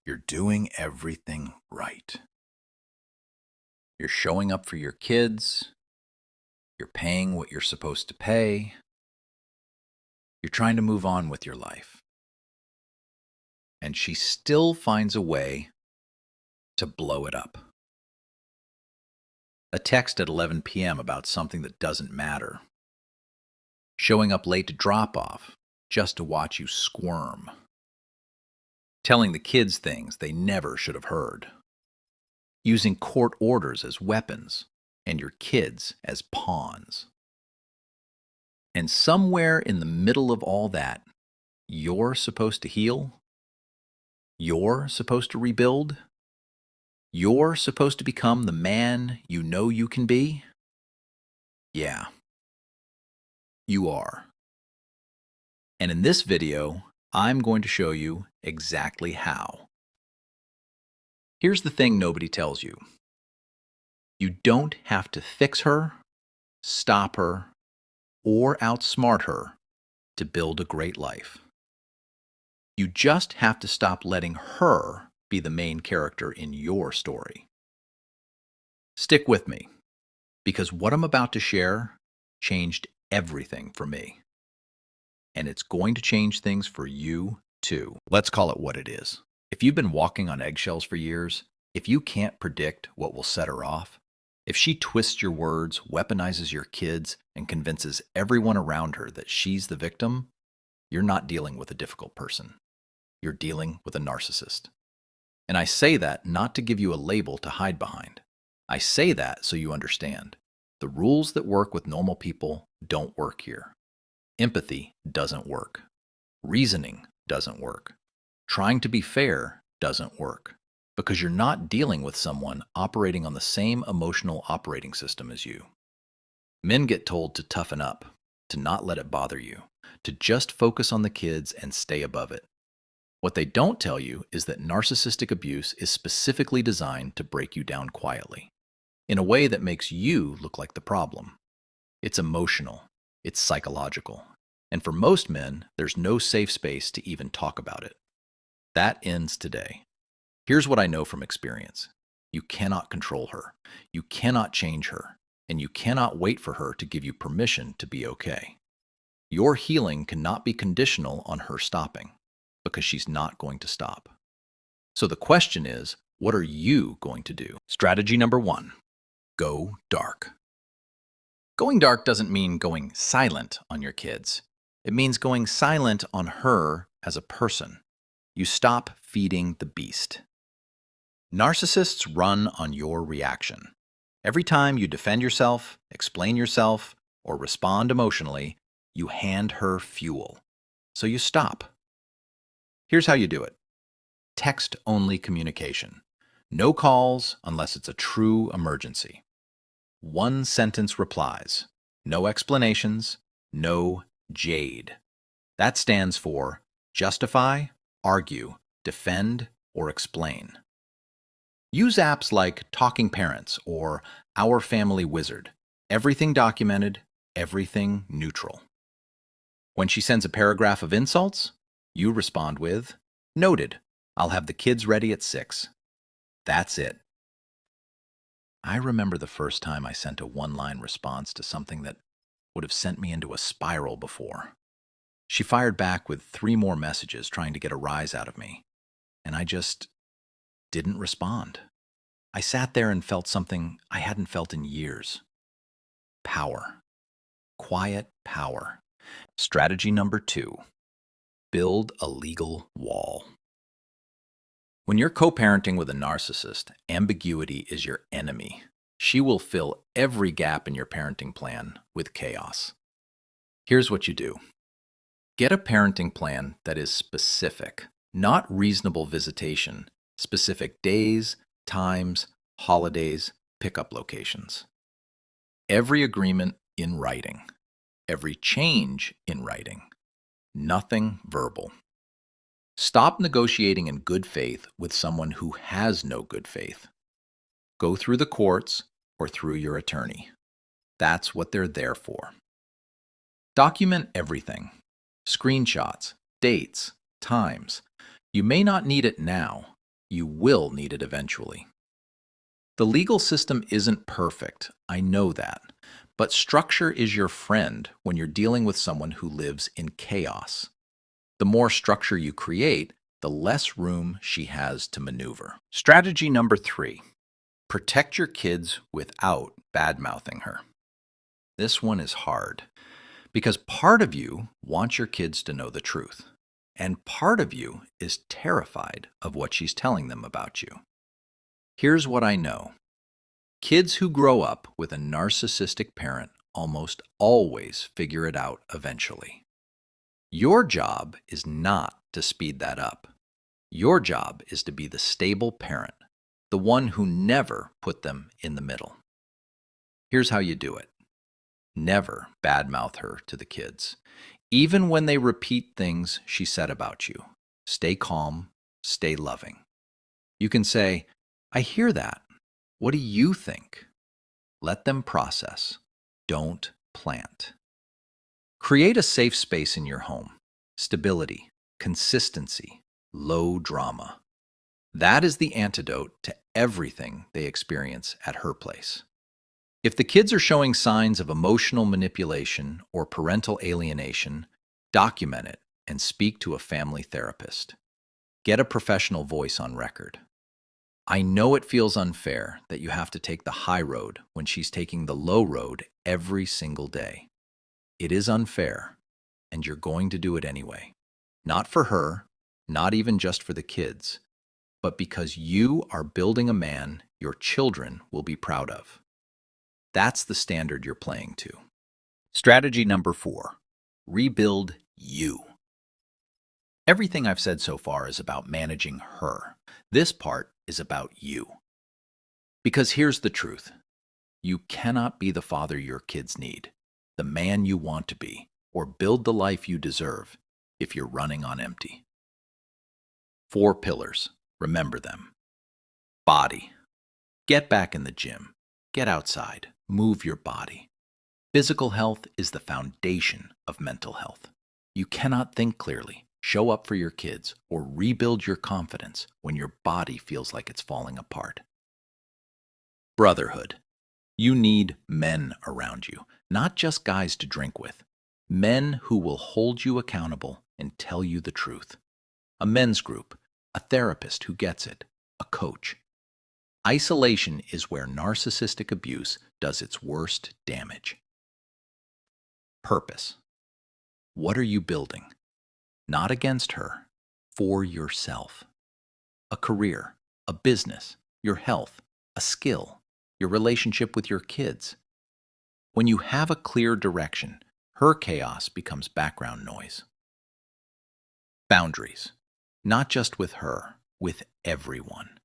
You're doing everything right. You're showing up for your kids. You're paying what you're supposed to pay. You're trying to move on with your life. And she still finds a way to blow it up. A text at 11 p.m. about something that doesn't matter. Showing up late to drop off just to watch you squirm. Telling the kids things they never should have heard. Using court orders as weapons and your kids as pawns. And somewhere in the middle of all that, you're supposed to heal. You're supposed to rebuild. You're supposed to become the man you know you can be. Yeah, you are. And in this video, I'm going to show you exactly how. Here's the thing nobody tells you. You don't have to fix her, stop her, or outsmart her to build a great life. You just have to stop letting her be the main character in your story. Stick with me, because what I'm about to share changed everything for me. And it's going to change things for you too. Let's call it what it is. If you've been walking on eggshells for years, if you can't predict what will set her off, if she twists your words, weaponizes your kids, and convinces everyone around her that she's the victim, you're not dealing with a difficult person. You're dealing with a narcissist. And I say that not to give you a label to hide behind. I say that so you understand. The rules that work with normal people don't work here. Empathy doesn't work. Reasoning doesn't work. Trying to be fair doesn't work. Because you're not dealing with someone operating on the same emotional operating system as you. Men get told to toughen up, to not let it bother you, to just focus on the kids and stay above it. What they don't tell you is that narcissistic abuse is specifically designed to break you down quietly, in a way that makes you look like the problem. It's emotional, it's psychological, and for most men, there's no safe space to even talk about it. That ends today. Here's what I know from experience. You cannot control her. You cannot change her. And you cannot wait for her to give you permission to be okay. Your healing cannot be conditional on her stopping, because she's not going to stop. So the question is, what are you going to do? Strategy number 1, go dark. Going dark doesn't mean going silent on your kids. It means going silent on her as a person. You stop feeding the beast. Narcissists run on your reaction. Every time you defend yourself, explain yourself, or respond emotionally, you hand her fuel. So you stop. Here's how you do it. Text-only communication. No calls unless it's a true emergency. 1-sentence replies. No explanations. No jade. That stands for justify, argue, defend, or explain. Use apps like Talking Parents or Our Family Wizard. Everything documented, everything neutral. When she sends a paragraph of insults, you respond with, "Noted. I'll have the kids ready at 6. That's it. I remember the first time I sent a one-line response to something that would have sent me into a spiral before. She fired back with 3 more messages trying to get a rise out of me, and I just didn't respond. I sat there and felt something I hadn't felt in years. Power. Quiet power. Strategy number 2. Build a legal wall. When you're co-parenting with a narcissist, ambiguity is your enemy. She will fill every gap in your parenting plan with chaos. Here's what you do. Get a parenting plan that is specific, not reasonable visitation, specific days, times, holidays, pickup locations. Every agreement in writing. Every change in writing. Nothing verbal. Stop negotiating in good faith with someone who has no good faith. Go through the courts or through your attorney. That's what they're there for. Document everything. Screenshots, dates, times. You may not need it now, You will need it eventually. The legal system isn't perfect, I know that, but structure is your friend when you're dealing with someone who lives in chaos. The more structure you create, the less room she has to maneuver. Strategy number 3. Protect your kids without bad-mouthing her. This one is hard because part of you wants your kids to know the truth, and part of you is terrified of what she's telling them about you. Here's what I know. Kids who grow up with a narcissistic parent almost always figure it out eventually. Your job is not to speed that up. Your job is to be the stable parent, the one who never put them in the middle. Here's how you do it. Never badmouth her to the kids, even when they repeat things she said about you. Stay calm, stay loving. You can say, "I hear that. What do you think?" Let them process. Don't plant. Create a safe space in your home. Stability, consistency, low drama. That is the antidote to everything they experience at her place. If the kids are showing signs of emotional manipulation or parental alienation, document it and speak to a family therapist. Get a professional voice on record. I know it feels unfair that you have to take the high road when she's taking the low road every single day. It is unfair, and you're going to do it anyway. Not for her, not even just for the kids, but because you are building a man your children will be proud of. That's the standard you're playing to. Strategy number 4. Rebuild you. Everything I've said so far is about managing her. This part is about you. Because here's the truth. You cannot be the father your kids need, the man you want to be, or build the life you deserve if you're running on empty. 4 pillars. Remember them. Body. Get back in the gym. Get outside. Move your body. Physical health is the foundation of mental health. You cannot think clearly, show up for your kids, or rebuild your confidence when your body feels like it's falling apart. Brotherhood. You need men around you, not just guys to drink with. Men who will hold you accountable and tell you the truth. A men's group, a therapist who gets it, a coach. Isolation is where narcissistic abuse does its worst damage. Purpose. What are you building? Not against her, for yourself. A career, a business, your health, a skill, your relationship with your kids. When you have a clear direction, her chaos becomes background noise. Boundaries. Not just with her, with everyone.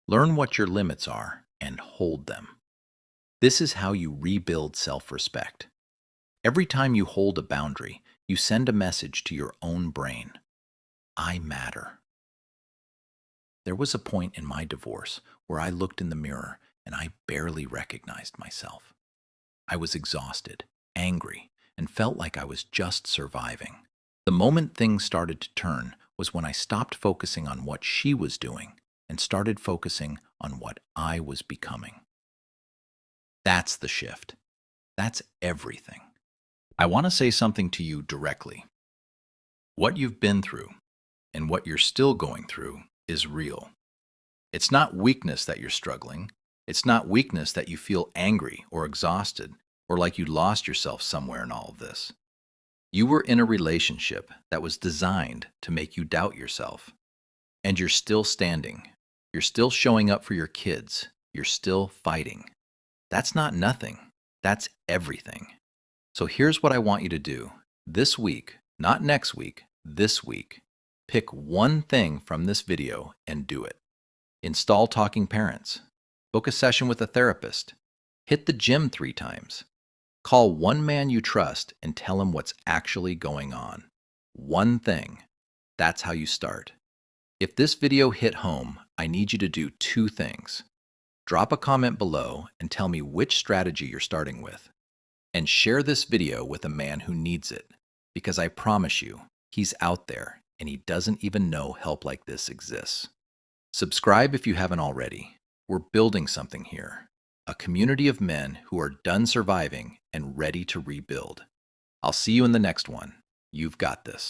Learn what your limits are and hold them. This is how you rebuild self-respect. Every time you hold a boundary, you send a message to your own brain. I matter. There was a point in my divorce where I looked in the mirror and I barely recognized myself. I was exhausted, angry, and felt like I was just surviving. The moment things started to turn was when I stopped focusing on what she was doing and started focusing on what I was becoming. That's the shift. That's everything. I want to say something to you directly. What you've been through and what you're still going through is real. It's not weakness that you're struggling. It's not weakness that you feel angry or exhausted or like you lost yourself somewhere in all of this. You were in a relationship that was designed to make you doubt yourself. And you're still standing. You're still showing up for your kids. You're still fighting. That's not nothing. That's everything. So here's what I want you to do. This week, not next week, this week, pick one thing from this video and do it. Install Talking Parents. Book a session with a therapist. Hit the gym 3 times. Call one man you trust and tell him what's actually going on. One thing. That's how you start. If this video hit home, I need you to do 2 things. Drop a comment below and tell me which strategy you're starting with. And share this video with a man who needs it, because I promise you, he's out there and he doesn't even know help like this exists. Subscribe if you haven't already. We're building something here, a community of men who are done surviving and ready to rebuild. I'll see you in the next one. You've got this.